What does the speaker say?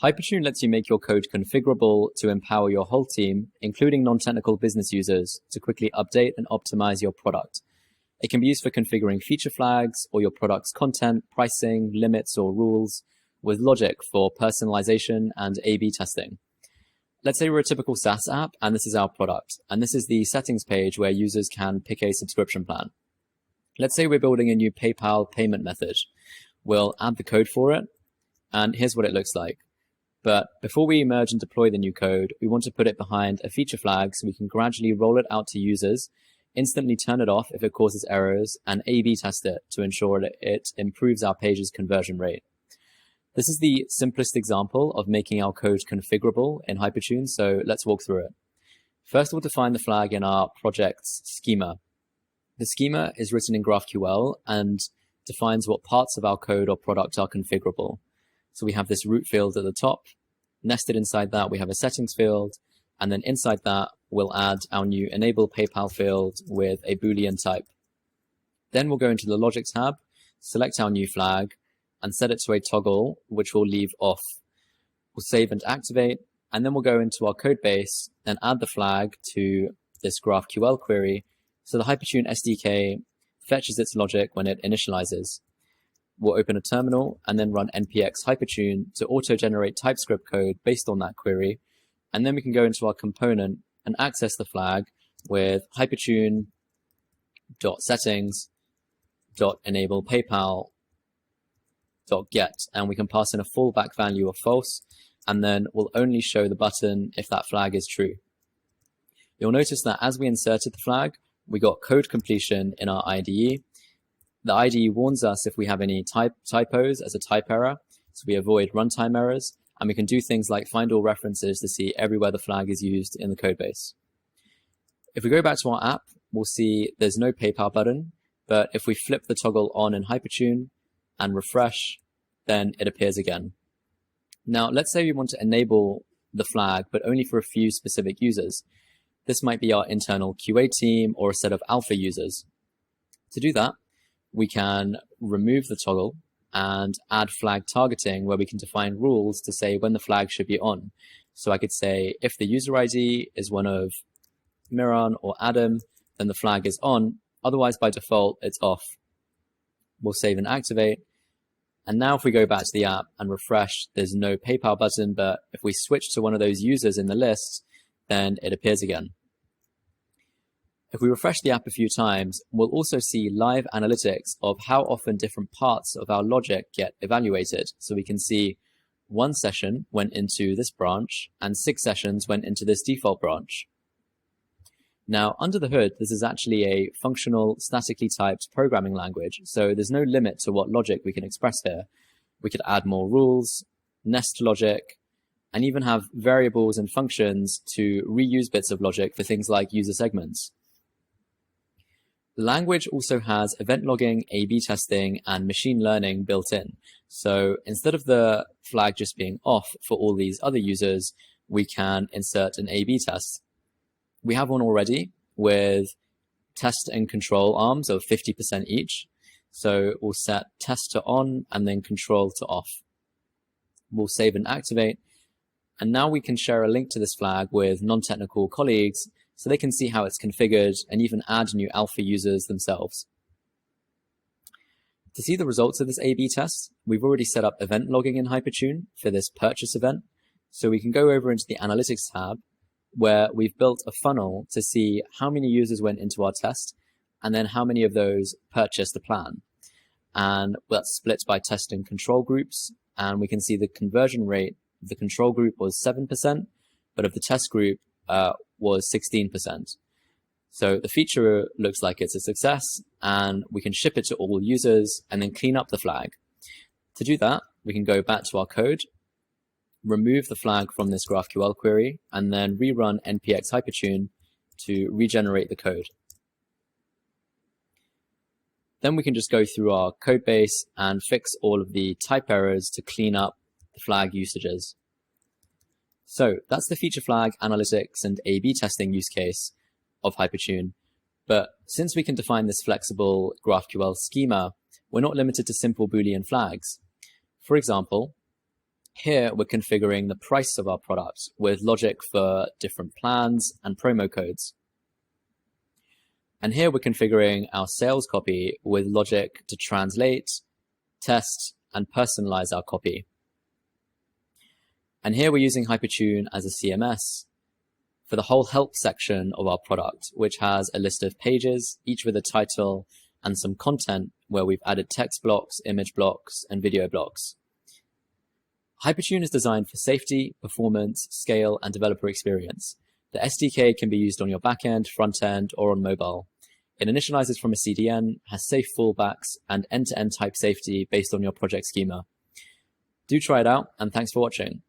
Hypertune lets you make your code configurable to empower your whole team, including non-technical business users, to quickly update and optimize your product. It can be used for configuring feature flags or your product's content, pricing, limits, or rules, with logic for personalization and A/B testing. Let's say we're a typical SaaS app, and this is our product. And this is the settings page where users can pick a subscription plan. Let's say we're building a new PayPal payment method. We'll add the code for it, and here's what it looks like. But before we merge and deploy the new code, we want to put it behind a feature flag so we can gradually roll it out to users, instantly turn it off if it causes errors, and A/B test it to ensure that it improves our page's conversion rate. This is the simplest example of making our code configurable in Hypertune, so let's walk through it. First, we'll define the flag in our project's schema. The schema is written in GraphQL and defines what parts of our code or product are configurable. So we have this root field at the top. Nested inside that, we have a settings field. And then inside that, we'll add our new enable PayPal field with a Boolean type. Then we'll go into the logic tab, select our new flag, and set it to a toggle, which we'll leave off. We'll save and activate, and then we'll go into our code base and add the flag to this GraphQL query. So the Hypertune SDK fetches its logic when it initializes. We'll open a terminal and then run npx hypertune to auto-generate TypeScript code based on that query. And then we can go into our component and access the flag with hypertune.settings.enable PayPal.get, and we can pass in a fallback value of false, and then we'll only show the button if that flag is true. You'll notice that as we inserted the flag, we got code completion in our IDE. The IDE warns us if we have any typos as a type error, so we avoid runtime errors, and we can do things like find all references to see everywhere the flag is used in the codebase. If we go back to our app, we'll see there's no PayPal button, but if we flip the toggle on in Hypertune and refresh, then it appears again. Now, let's say we want to enable the flag, but only for a few specific users. This might be our internal QA team or a set of alpha users. To do that, we can remove the toggle and add flag targeting, where we can define rules to say when the flag should be on. So I could say if the user ID is one of Miran or Adam, then the flag is on. Otherwise, by default, it's off. We'll save and activate. And now if we go back to the app and refresh, there's no PayPal button, but if we switch to one of those users in the list, then it appears again. If we refresh the app a few times, we'll also see live analytics of how often different parts of our logic get evaluated. So we can see 1 session went into this branch and 6 sessions went into this default branch. Now, under the hood, this is actually a functional, statically typed programming language. So there's no limit to what logic we can express here. We could add more rules, nest logic, and even have variables and functions to reuse bits of logic for things like user segments. The language also has event logging, A/B testing, and machine learning built in. So instead of the flag just being off for all these other users, we can insert an A/B test. We have one already with test and control arms of 50% each. So we'll set test to on and then control to off. We'll save and activate. And now we can share a link to this flag with non-technical colleagues so they can see how it's configured and even add new alpha users themselves. To see the results of this A/B test, we've already set up event logging in Hypertune for this purchase event. So we can go over into the analytics tab where we've built a funnel to see how many users went into our test and then how many of those purchased the plan. And that's split by test and control groups. And we can see the conversion rate of the control group was 7%, but of the test group was 16%. So the feature looks like it's a success, and we can ship it to all users and then clean up the flag. To do that, we can go back to our code, remove the flag from this GraphQL query, and then rerun npx hypertune to regenerate the code. Then we can just go through our code base and fix all of the type errors to clean up the flag usages. So that's the feature flag analytics and A/B testing use case of Hypertune. But since we can define this flexible GraphQL schema, we're not limited to simple Boolean flags. For example, Here, we're configuring the price of our product with logic for different plans and promo codes. And here we're configuring our sales copy with logic to translate, test, and personalize our copy. And here we're using Hypertune as a CMS for the whole help section of our product, which has a list of pages, each with a title and some content where we've added text blocks, image blocks, and video blocks. Hypertune is designed for safety, performance, scale, and developer experience. The SDK can be used on your backend, front end, or on mobile. It initializes from a CDN, has safe fallbacks, and end-to-end type safety based on your project schema. Do try it out, and thanks for watching.